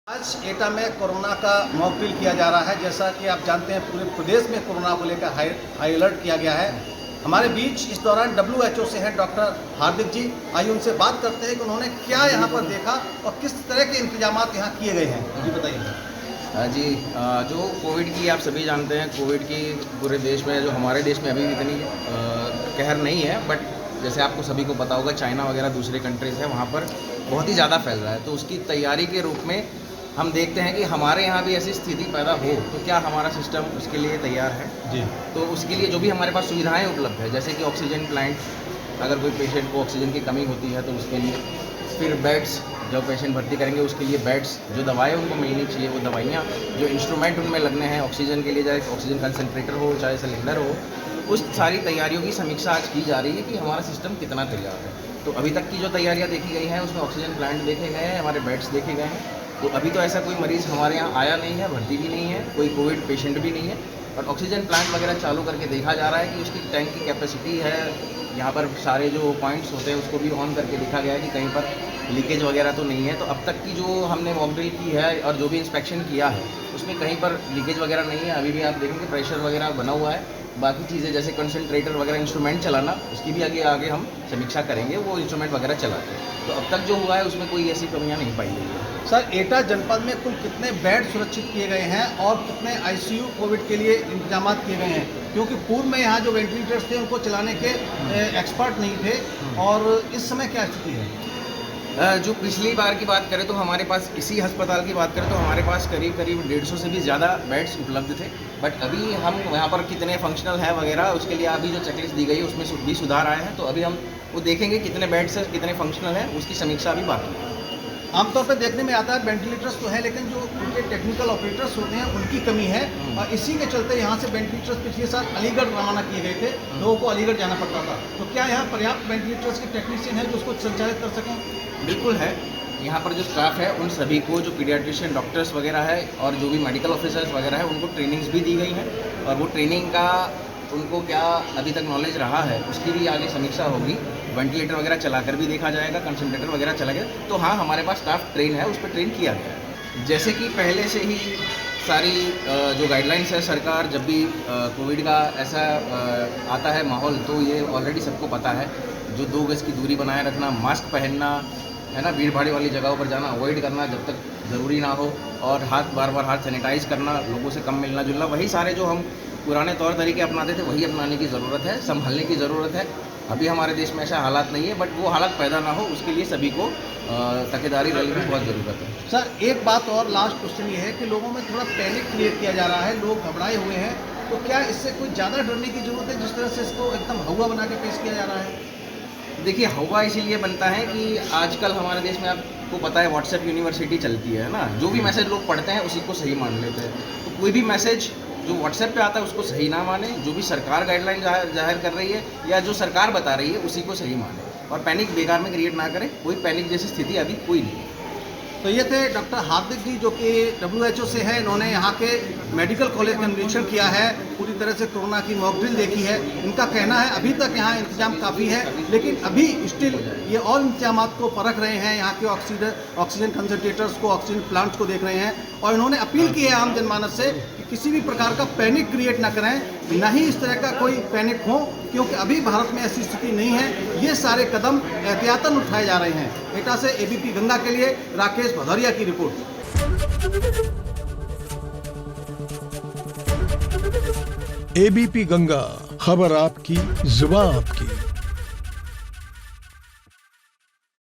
आज एटा में कोरोना का मॉक ड्रिल किया जा रहा है। जैसा कि आप जानते हैं पूरे प्रदेश में कोरोना को लेकर हाई अलर्ट किया गया है। हमारे बीच इस दौरान WHO से हैं डॉक्टर हार्दिक जी। आइए उनसे बात करते हैं कि उन्होंने क्या यहाँ पर देखा और किस तरह के इंतजाम यहाँ किए गए हैं। जी बताइए। जी, जो कोविड की आप सभी जानते हैं, कोविड की पूरे देश में, जो हमारे देश में अभी इतनी कहर नहीं है, बट जैसे आपको सभी को पता होगा चाइना वगैरह दूसरे कंट्रीज़ हैं, वहाँ पर बहुत ही ज़्यादा फैल रहा है। तो उसकी तैयारी के रूप में हम देखते हैं कि हमारे यहाँ भी ऐसी स्थिति पैदा हो तो क्या हमारा सिस्टम उसके लिए तैयार है। जी, तो उसके लिए जो भी हमारे पास सुविधाएं उपलब्ध है, जैसे कि ऑक्सीजन प्लांट, अगर कोई पेशेंट को ऑक्सीजन की कमी होती है तो उसके लिए, फिर बेड्स, जो पेशेंट भर्ती करेंगे उसके लिए बेड्स, जो दवाएं उनको मिलनी चाहिए वो दवाइयाँ, जो इंस्ट्रूमेंट उनमें लगने हैं ऑक्सीजन के लिए, चाहे ऑक्सीजन कंसनट्रेटर हो चाहे सिलेंडर हो, उस सारी तैयारियों की समीक्षा आज की जा रही है कि हमारा सिस्टम कितना तैयार है। तो अभी तक की जो तैयारियाँ देखी गई हैं उसमें ऑक्सीजन प्लांट देखे गए हैं, हमारे बेड्स देखे गए हैं। तो अभी तो ऐसा कोई मरीज़ हमारे यहाँ आया नहीं है, भर्ती भी नहीं है, कोई कोविड पेशेंट भी नहीं है, और ऑक्सीजन प्लांट वगैरह चालू करके देखा जा रहा है कि उसकी टैंक की कैपेसिटी है। यहाँ पर सारे जो पॉइंट्स होते हैं उसको भी ऑन करके देखा गया है कि कहीं पर लीकेज वगैरह तो नहीं है। तो अब तक की जो हमने मॉक ड्रिल की है और जो भी इंस्पेक्शन किया है उसमें कहीं पर लीकेज वगैरह नहीं है। अभी भी आप देखेंगे प्रेशर वगैरह बना हुआ है। बाकी चीज़ें जैसे कंसनट्रेटर वगैरह इंस्ट्रूमेंट चलाना, उसकी भी आगे हम समीक्षा करेंगे, वो इंस्ट्रूमेंट वगैरह चलाते हैं। तो अब तक जो हुआ है उसमें कोई ऐसी कमियां नहीं पाई गई है। सर एटा जनपद में कुल कितने बेड सुरक्षित किए गए हैं और कितने ICU कोविड के लिए इंतजाम किए गए हैं? क्योंकि पूर्व में यहाँ जो वेंटिलेटर्स थे उनको चलाने के एक्सपर्ट नहीं थे, और इस समय क्या स्थिति है? जो पिछली बार की बात करें तो हमारे पास, इसी अस्पताल की बात करें तो हमारे पास करीब 150 से भी ज़्यादा बेड्स उपलब्ध थे। बट अभी हम यहाँ पर कितने फंक्शनल है वगैरह, उसके लिए अभी जो चेकलिस्ट दी गई है उसमें भी सुधार आए हैं। तो अभी हम वो देखेंगे कितने बेड्स है, कितने फंक्शनल है, उसकी समीक्षा अभी बाकी है। आमतौर पर देखने में आता है वेंटिलेटर्स तो है, लेकिन जो उनके टेक्निकल ऑपरेटर्स होते हैं उनकी कमी है, और इसी के चलते यहाँ से वेंटिलेटर्स पिछले साल अलीगढ़ रवाना किए गए थे। लोगों को अलीगढ़ जाना पड़ता था। तो क्या यहाँ पर्याप्त वेंटिलेटर्स के टेक्नीशियन है जो उसको संचालित कर सकें? बिल्कुल है। यहाँ पर जो स्टाफ है उन सभी को, जो पीडियाट्रिशियन डॉक्टर्स वगैरह है और जो भी मेडिकल ऑफिसर्स वगैरह है, उनको ट्रेनिंग्स भी दी गई हैं, और वो ट्रेनिंग का उनको क्या अभी तक नॉलेज रहा है उसकी भी आगे समीक्षा होगी। वेंटिलेटर वगैरह चलाकर भी देखा जाएगा, कंसनट्रेटर वगैरह चला गया। तो हाँ, हमारे पास स्टाफ ट्रेन है, उस पर ट्रेन किया गया है। जैसे कि पहले से ही सारी जो गाइडलाइंस है, सरकार जब भी कोविड का ऐसा आता है माहौल, तो ये ऑलरेडी सबको पता है। जो 2 गज की दूरी बनाए रखना, मास्क पहनना है ना, भीड़ भाड़ वाली जगहों पर जाना अवॉइड करना जब तक ज़रूरी ना हो, और बार बार हाथ सैनिटाइज करना, लोगों से कम मिलना जुलना, वही सारे जो हम पुराने तौर तरीके अपनाते थे वही अपनाने की ज़रूरत है, संभलने की ज़रूरत है। अभी हमारे देश में ऐसा हालात नहीं है, बट वो हालात पैदा ना हो उसके लिए सभी को तकेदारी रखने की बहुत ज़रूरत है। सर एक बात और, लास्ट क्वेश्चन ये है कि लोगों में थोड़ा पैनिक क्रिएट किया जा रहा है, लोग घबराए हुए हैं। तो क्या इससे कोई ज़्यादा डरने की ज़रूरत है, जिस तरह से इसको एकदम हवा बना के पेश किया जा रहा है? देखिए, हवा इसीलिए बनता है कि आजकल हमारे देश में आपको पता है व्हाट्सएप यूनिवर्सिटी चलती है ना, जो भी मैसेज लोग पढ़ते हैं उसी को सही मान लेते हैं। तो कोई भी मैसेज जो व्हाट्सएप पे आता है उसको सही ना माने, जो भी सरकार गाइडलाइन जाहिर कर रही है या जो सरकार बता रही है उसी को सही माने, और पैनिक बेकार में क्रिएट ना करें। कोई पैनिक जैसी स्थिति अभी कोई नहीं है। तो ये थे डॉक्टर हार्दिक जी, जो कि WHO से है। इन्होंने यहाँ के मेडिकल कॉलेज का निरीक्षण किया है, पूरी तरह से कोरोना की मॉक ड्रिल देखी है। इनका कहना है अभी तक यहाँ इंतजाम काफ़ी है, लेकिन अभी स्टिल ये और इंतजाम को परख रहे हैं। यहाँ के ऑक्सीजन कंसनट्रेटर्स को, ऑक्सीजन प्लांट्स को देख रहे हैं, और इन्होंने अपील की है आम जनमानस से कि किसी भी प्रकार का पैनिक क्रिएट ना करें, ना ही इस तरह का कोई पैनिक हो, क्योंकि अभी भारत में ऐसी स्थिति नहीं है। ये सारे कदम एहतियातन उठाए जा रहे हैं। एटा से ABP गंगा के लिए राकेश भदौरिया की रिपोर्ट। ABP गंगा, खबर आपकी, जुबान आपकी।